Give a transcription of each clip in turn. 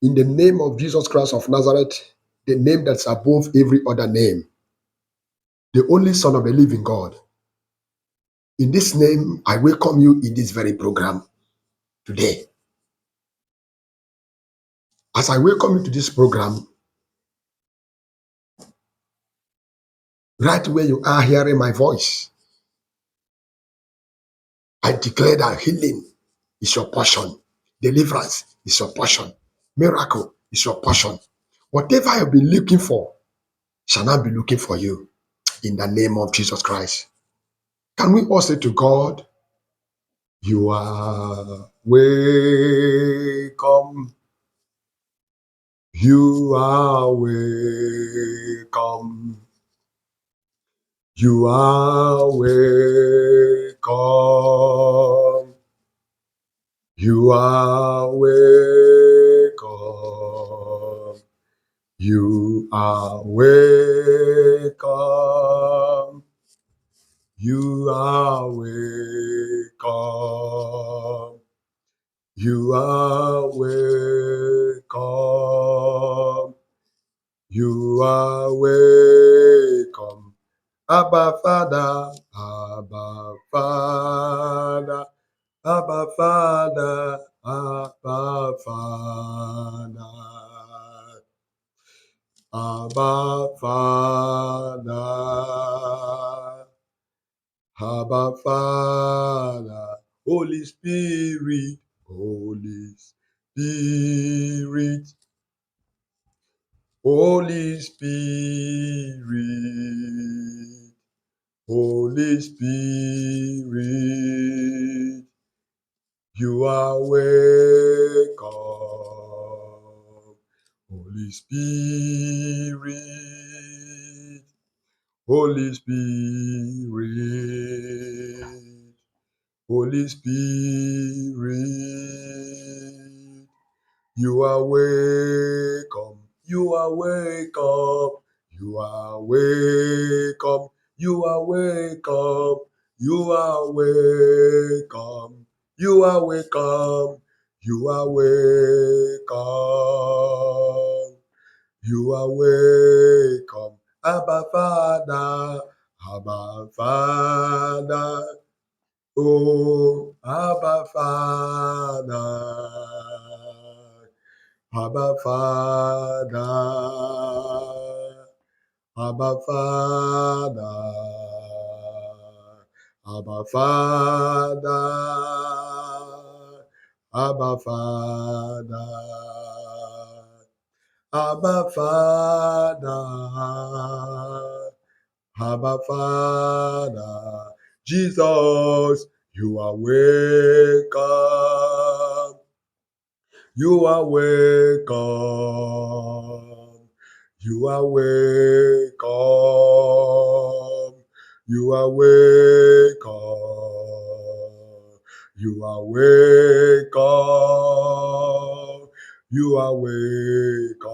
In the name of Jesus Christ of Nazareth, the name that's above every other name, the only Son of the living God. In this name, I welcome you in this very program today. As I welcome you to this program, right where you are hearing my voice, I declare that healing is your portion, deliverance is your portion, miracle is your portion. Whatever you've been looking for shall not be looking for you in the name of Jesus Christ. Can we all say to God, you are welcome. You are welcome. You are welcome. You are welcome. You are welcome. You are welcome. You are welcome. You are welcome. Abba Father, Abba Father, Abba Father, Abba Father, Abba Father, Abba Father, Holy Spirit, Holy Spirit, Holy Spirit, Holy Spirit, you are welcome. Holy Spirit, Holy Spirit, Holy Spirit, you are welcome. You are welcome. You are welcome. You are welcome. You are welcome. You are welcome. You are welcome. You are welcome. Abba Father. Abba Father. Oh, Abba Father. Abba Father, Abba Father, Abba Father, Abba Father, Abba Father, Abba Father. Jesus, you are welcome. You are welcome. You are welcome. You are welcome. You are welcome. You are welcome.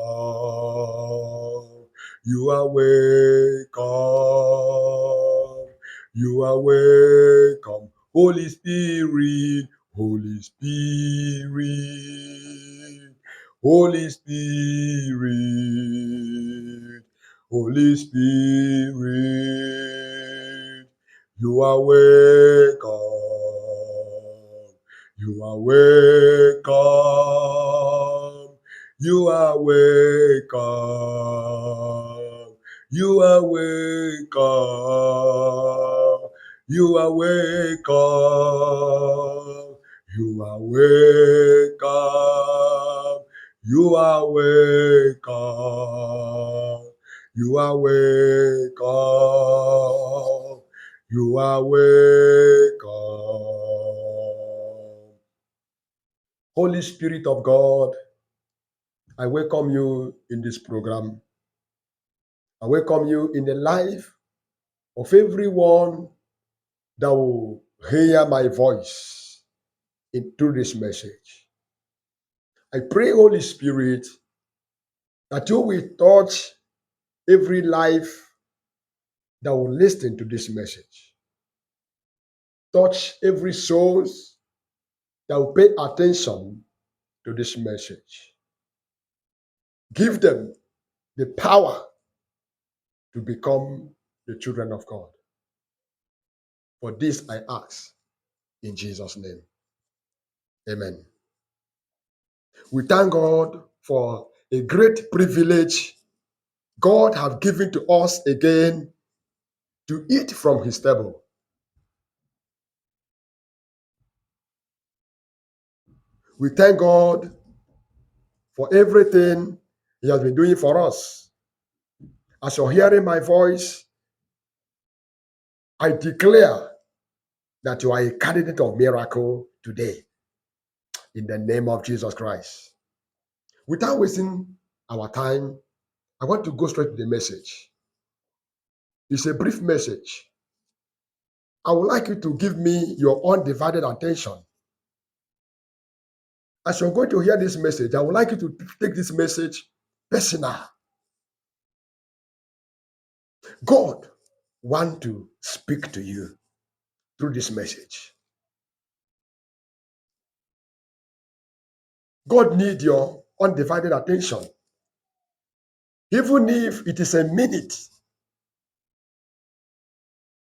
You are welcome. You are welcome. Holy Spirit, Holy Spirit, Holy Spirit, Holy Spirit, you are welcome. You are welcome. You are welcome. You are welcome. You are welcome. You are welcome. You are welcome. You are welcome. You are welcome. Holy Spirit of God, I welcome you in this program. I welcome you in the life of everyone that will hear my voice through this message. I pray, Holy Spirit, that you will touch every life that will listen to this message. Touch every soul that will pay attention to this message. Give them the power to become the children of God. For this I ask in Jesus' name. Amen. We thank God for a great privilege God has given to us again to eat from his table. We thank God for everything he has been doing for us. As you're hearing my voice, I declare that you are a candidate of miracle today in the name of Jesus Christ. Without wasting our time, I want to go straight to the message. It's a brief message. I would like you to give me your undivided attention. As you're going to hear this message, I would like you to take this message personal. God wants to speak to you through this message. God needs your undivided attention. Even if it is a minute,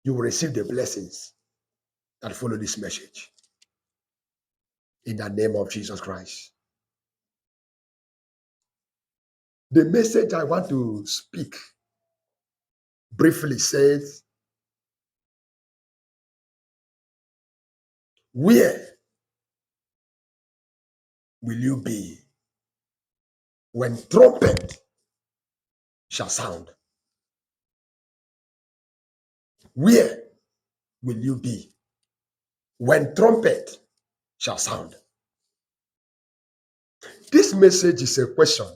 you will receive the blessings that follow this message. In the name of Jesus Christ. The message I want to speak briefly says, where will you be when trumpet shall sound? Where will you be when trumpet shall sound? This message is a question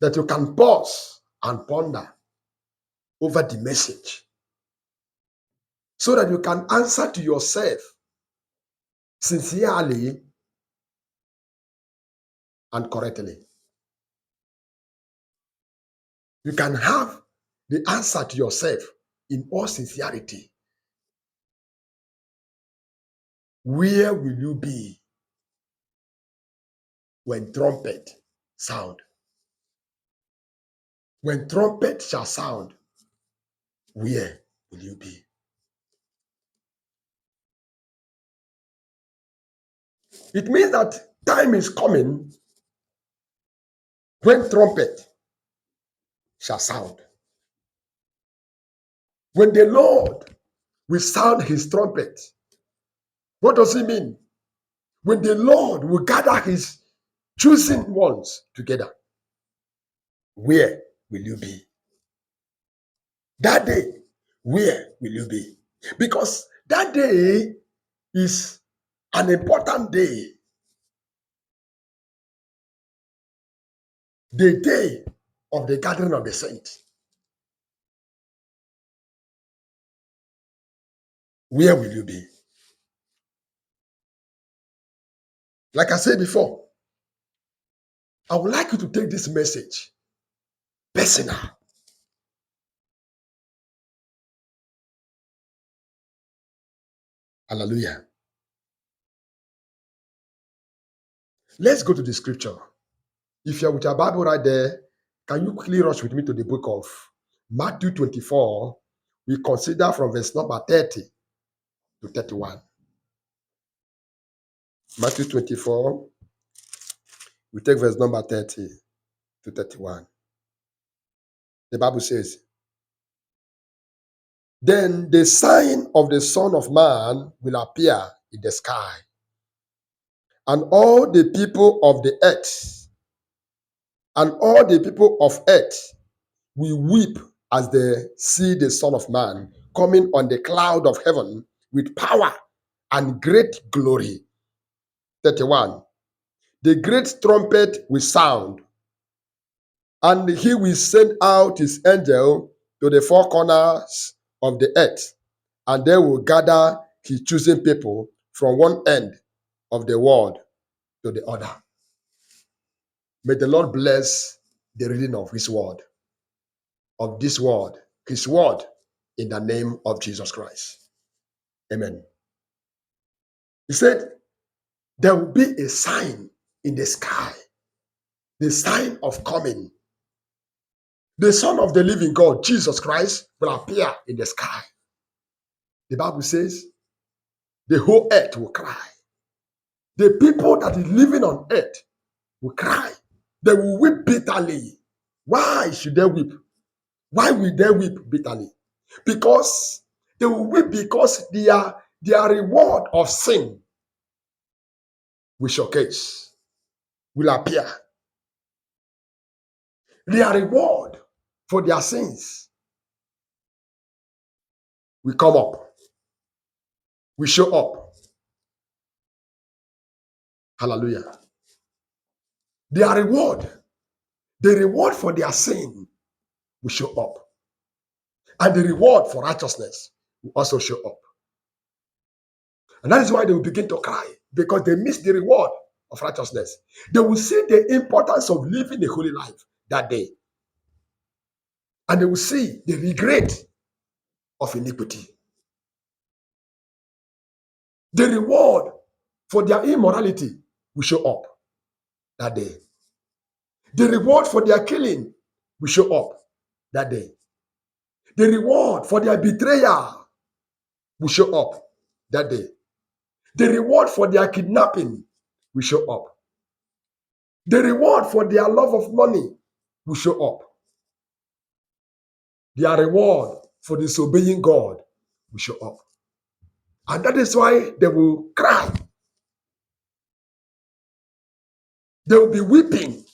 that you can pause and ponder over the message so that you can answer to yourself sincerely and correctly. You can have the answer to yourself in all sincerity. Where will you be when trumpet sound? When trumpet shall sound, where will you be? It means that time is coming when trumpet shall sound. When the Lord will sound his trumpet, what does it mean? When the Lord will gather his chosen ones together, where will you be? That day, where will you be? Because that day is an important day. The day of the gathering of the saints. Where will you be? Like I said before, I would like you to take this message personal. Hallelujah. Let's go to the scripture. If you're with your Bible right there, can you quickly rush with me to the book of Matthew 24? We consider from verse number 30 to 31. Matthew 24, we take verse number 30 to 31. The Bible says, then the sign of the Son of Man will appear in the sky, and all the people of the earth, and all the people of earth will weep as they see the Son of Man coming on the cloud of heaven with power and great glory. 31. The great trumpet will sound, and he will send out his angel to the four corners of the earth, and they will gather his chosen people from one end of the world to the other. May the Lord bless the reading of his word, of this word, his word, in the name of Jesus Christ. Amen. He said, there will be a sign in the sky. the sign of coming. The Son of the living God, Jesus Christ, will appear in the sky. The Bible says the whole earth will cry. The people that is living on earth will cry. They will weep bitterly. Why should they weep? Why will they weep bitterly? Because they will weep because their reward of sin will showcase, will appear. Their reward for their sins will come up, will show up. Hallelujah. Their reward, the reward for their sin will show up. And the reward for righteousness will also show up. And that is why they will begin to cry, because they miss the reward of righteousness. They will see the importance of living a holy life that day. And they will see the regret of iniquity. The reward for their immorality will show up that day. The reward for their killing will show up that day. The reward for their betrayal will show up that day. The reward for their kidnapping will show up. The reward for their love of money will show up. Their reward for disobeying God will show up. And that is why they will cry. They will be weeping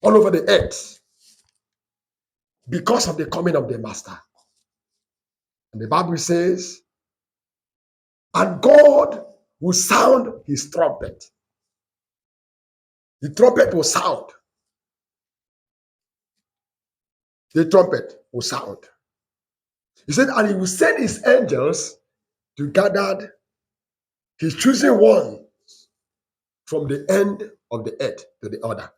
all over the earth because of the coming of the Master. And the Bible says, and God will sound his trumpet. The trumpet will sound. The trumpet will sound. He said, and he will send his angels to gather his chosen one from the end of the earth to the other.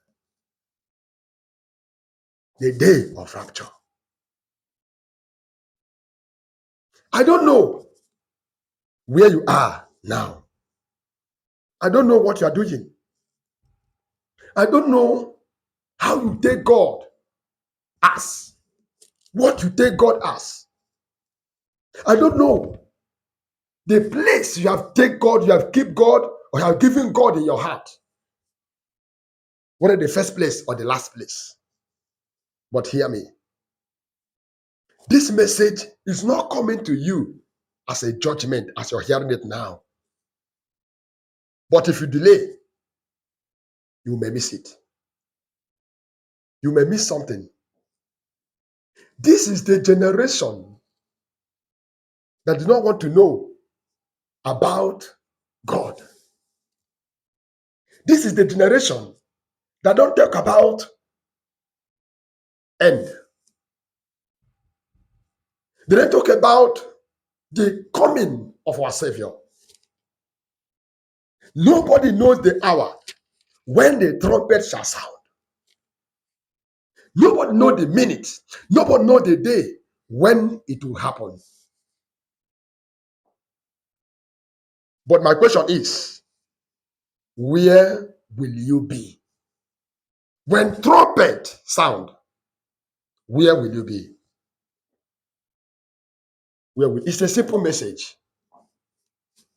The day of rapture. I don't know where you are now. I don't know what you are doing. I don't know how you take God as. What you take God as. I don't know the place you have taken God, you have kept God, or you have given God in your heart. Whether the first place or the last place. But hear me. This message is not coming to you as a judgment as you're hearing it now. But if you delay, you may miss it. You may miss something. This is the generation that do not want to know about God. This is the generation that don't talk about end. They don't talk about the coming of our Savior. Nobody knows the hour when the trumpet shall sound. Nobody knows the minute. Nobody knows the day when it will happen. But my question is, where will you be? When trumpet sound, where will you be? It's a simple message.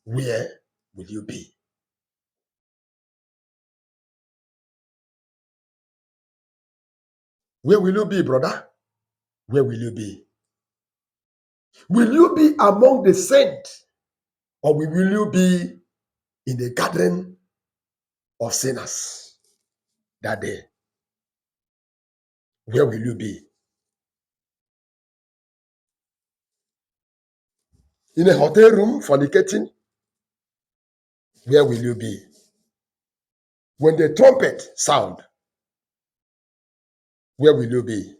Where will you be? Where will you be, brother? Where will you be? Will you be among the saints, or will you be in the gathering of sinners that day? Where will you be? In a hotel room fornicating? Where will you be? When the trumpet sound, where will you be?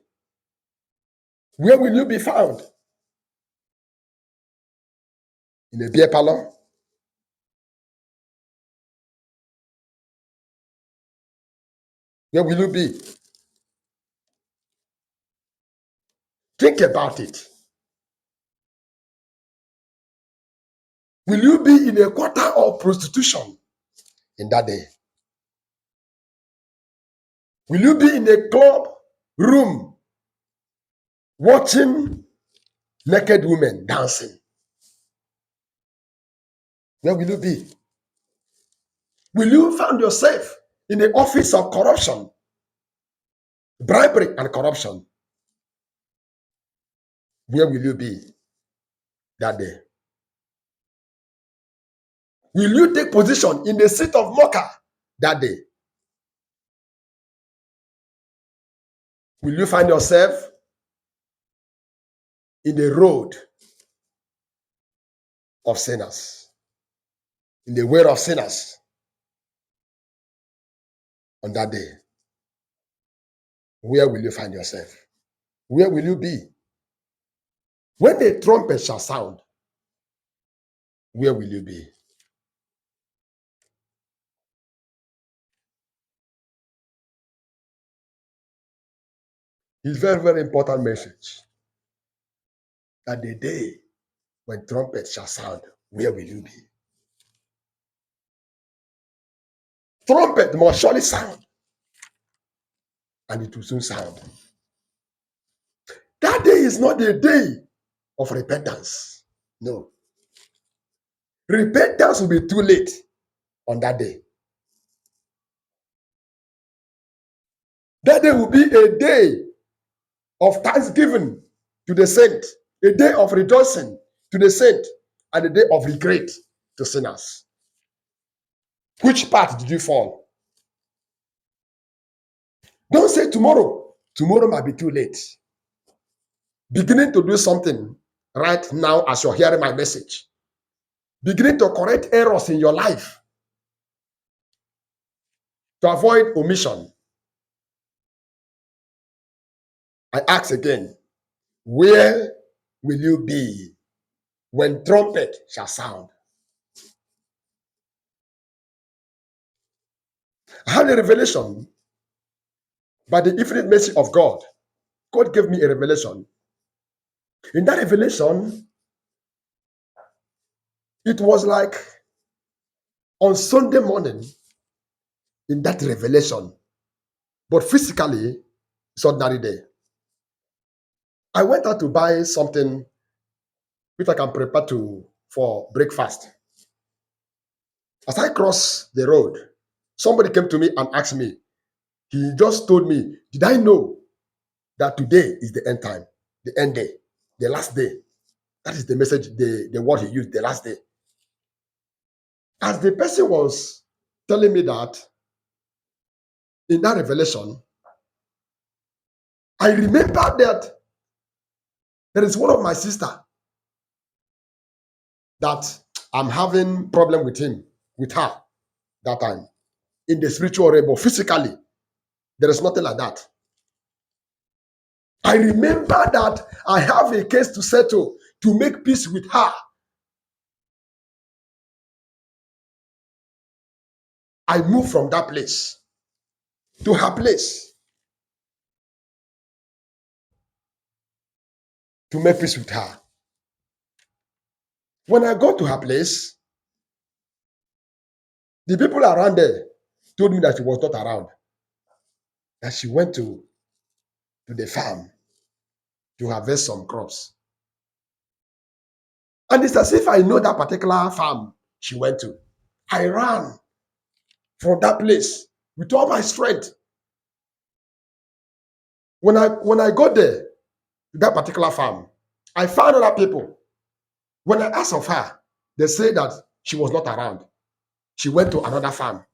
Where will you be found? In a beer parlor? Where will you be? Think about it. Will you be in a quarter of prostitution in that day? Will you be in a club room watching naked women dancing? Where will you be? Will you find yourself in the office of corruption, bribery, and corruption? Where will you be that day? Will you take position in the seat of mocker that day? Will you find yourself in the road of sinners, in the way of sinners on that day? Where will you find yourself? Where will you be? When the trumpet shall sound, where will you be? It's very, very important message that the day when trumpet shall sound, where will you be? Trumpet must surely sound, and it will soon sound. That day is not the day of repentance. No. Repentance will be too late on that day. That day will be a day of thanksgiving to the saint, a day of rejoicing to the saint, and a day of regret to sinners. Which part did you fall? Don't say tomorrow. Tomorrow might be too late. Beginning to do something right now as you're hearing my message. Beginning to correct errors in your life to avoid omission. I ask again, where will you be when trumpet shall sound? I had a revelation by the infinite mercy of God. God gave me a revelation. In that revelation, it was like on Sunday morning in that revelation, but physically, it's ordinary day. I went out to buy something which I can prepare for breakfast. As I crossed the road, somebody came to me and asked me, he just told me, did I know that today is the end time, the end day, the last day? That is the message, the word he used, the last day. As the person was telling me that, in that revelation, I remember that there is one of my sister that I'm having problem with her that time. In the spiritual realm, but physically, there is nothing like that. I remember that I have a case to settle to make peace with her. I moved from that place to her place to make peace with her. When I got to her place, the people around there told me that she was not around, that she went to the farm to harvest some crops. And it's as if I know that particular farm she went to. I ran from that place with all my strength. When I got there, to that particular farm, I found other people. When I asked of her, they say that she was not around. She went to another farm.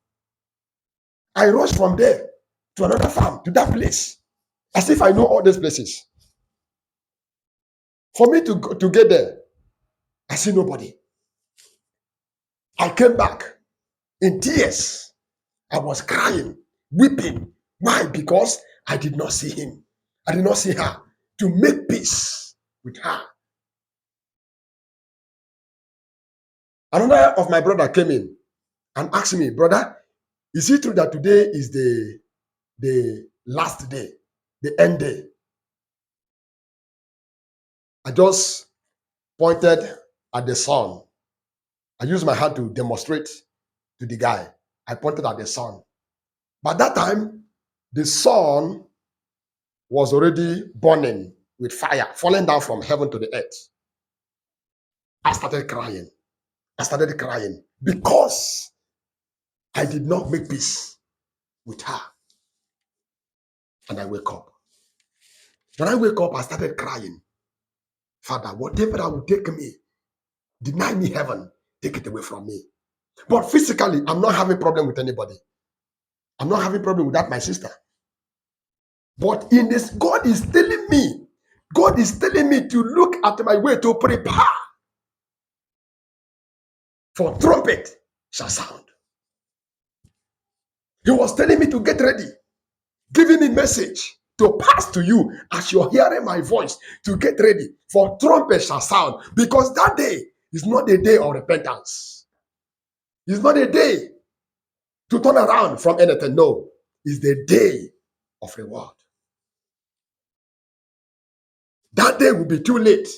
I rushed from there to another farm, to that place, as if I know all these places. For me to get there, I see nobody. I came back in tears. I was crying, weeping. Why? Because I did not see him. I did not see her to make peace with her. Another of my brother came in and asked me, brother, is it true that today is the last day, the end day? I just pointed at the sun. I used my hand to demonstrate to the guy. I pointed at the sun. But that time, the sun was already burning with fire, falling down from heaven to the earth. I started crying. I started crying because I did not make peace with her. And I wake up. When I wake up, I started crying. Father, whatever that will take me, deny me heaven, take it away from me. But physically, I'm not having problem with anybody. I'm not having problem with that, my sister. But in this, God is telling me to look at my way to prepare for trumpet shall sound. He was telling me to get ready, giving me message to pass to you as you're hearing my voice to get ready for trumpet shall sound, because that day is not a day of repentance. It's not a day to turn around from anything. No, it's the day of reward. That day will be too late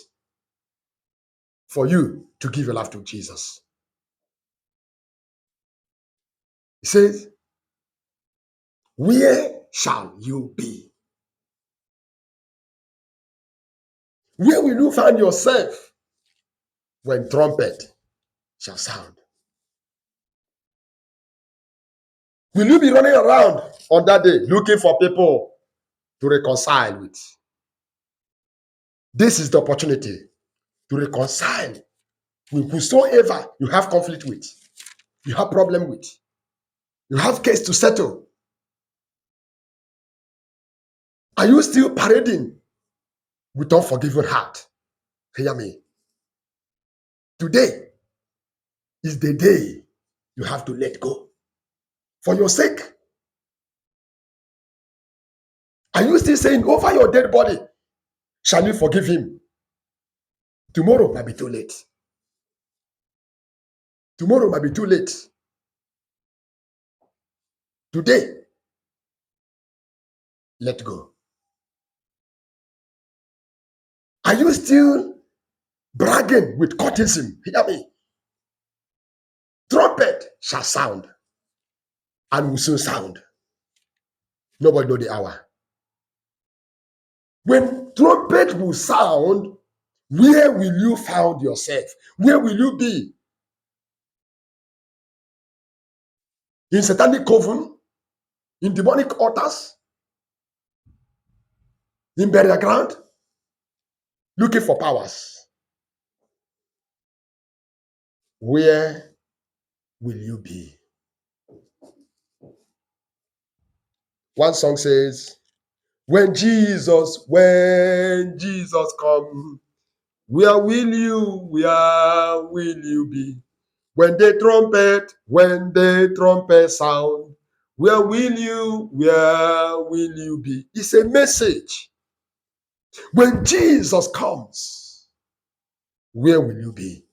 for you to give your life to Jesus. He says, where shall you be? Where will you find yourself when trumpet shall sound? Will you be running around on that day looking for people to reconcile with? This is the opportunity to reconcile with whosoever you have conflict with, you have problem with, you have case to settle. Are you still parading with unforgiving heart? Hear me. Today is the day you have to let go. For your sake. Are you still saying over your dead body, shall you forgive him? Tomorrow might be too late. Tomorrow might be too late. Today, let go. Are you still bragging with courtesan? Hear me. Trumpet shall sound and will soon sound. Nobody know the hour. When trumpet will sound, where will you find yourself? Where will you be? In satanic coven? In demonic altars? In burial ground? Looking for powers. Where will you be? One song says, when Jesus come, where will you be? When the trumpet sound, where will you be? It's a message. When Jesus comes, where will you be?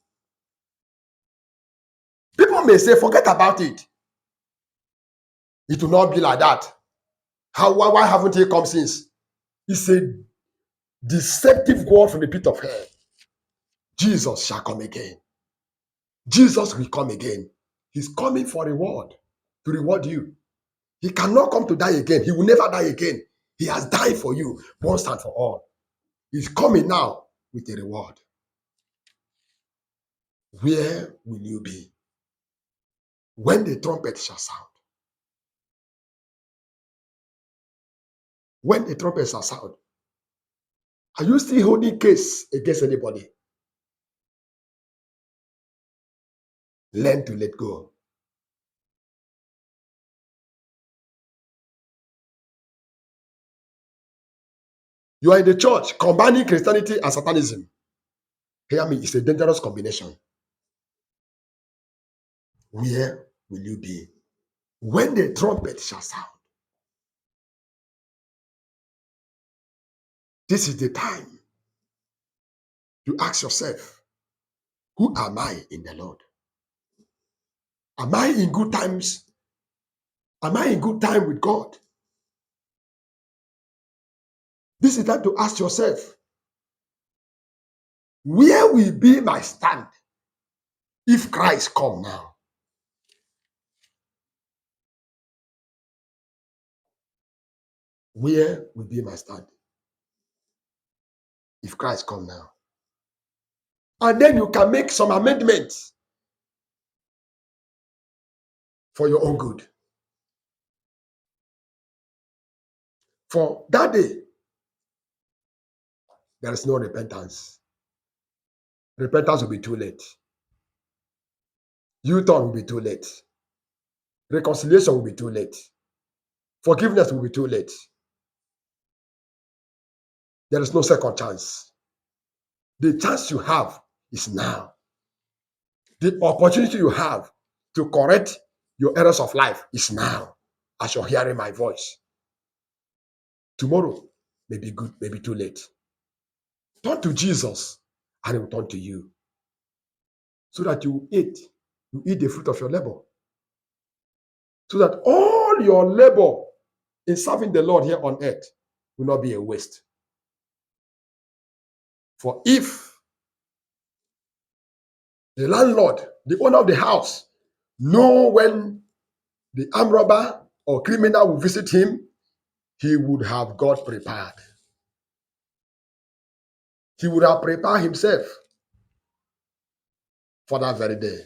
People may say, forget about it. It will not be like that. Why haven't he come since? It's a deceptive word from the pit of hell. Jesus shall come again. Jesus will come again. He's coming for reward, to reward you. He cannot come to die again. He will never die again. He has died for you once and for all. He's coming now with a reward. Where will you be when the trumpet shall sound? When the trumpet shall sound, are you still holding case against anybody? Learn to let go. You are in the church combining Christianity and Satanism. Hear me, it's a dangerous combination. Where will you be when the trumpet shall sound? This is the time to ask yourself, who am I in the Lord? Am I in good times? Am I in good time with God? This is time to ask yourself, where will be my stand if Christ come now? Where will be my stand if Christ come now? And then you can make some amendments for your own good. For that day, there is no repentance. Repentance will be too late. U-turn will be too late. Reconciliation will be too late. Forgiveness will be too late. There is no second chance. The chance you have is now. The opportunity you have to correct your errors of life is now, as you're hearing my voice. Tomorrow may be good, may be too late. Turn to Jesus and he will turn to you so that you eat the fruit of your labor. So that all your labor in serving the Lord here on earth will not be a waste. For if the landlord, the owner of the house, know when the armed robber or criminal will visit him, he would have got prepared. He would have prepared himself for that very day.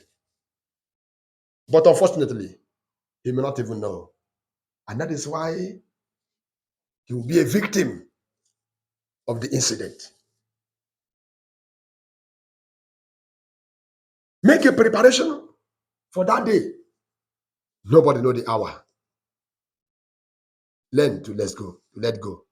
But unfortunately, he may not even know. And that is why he will be a victim of the incident. Make a preparation for that day. Nobody knows the hour. Learn to let go.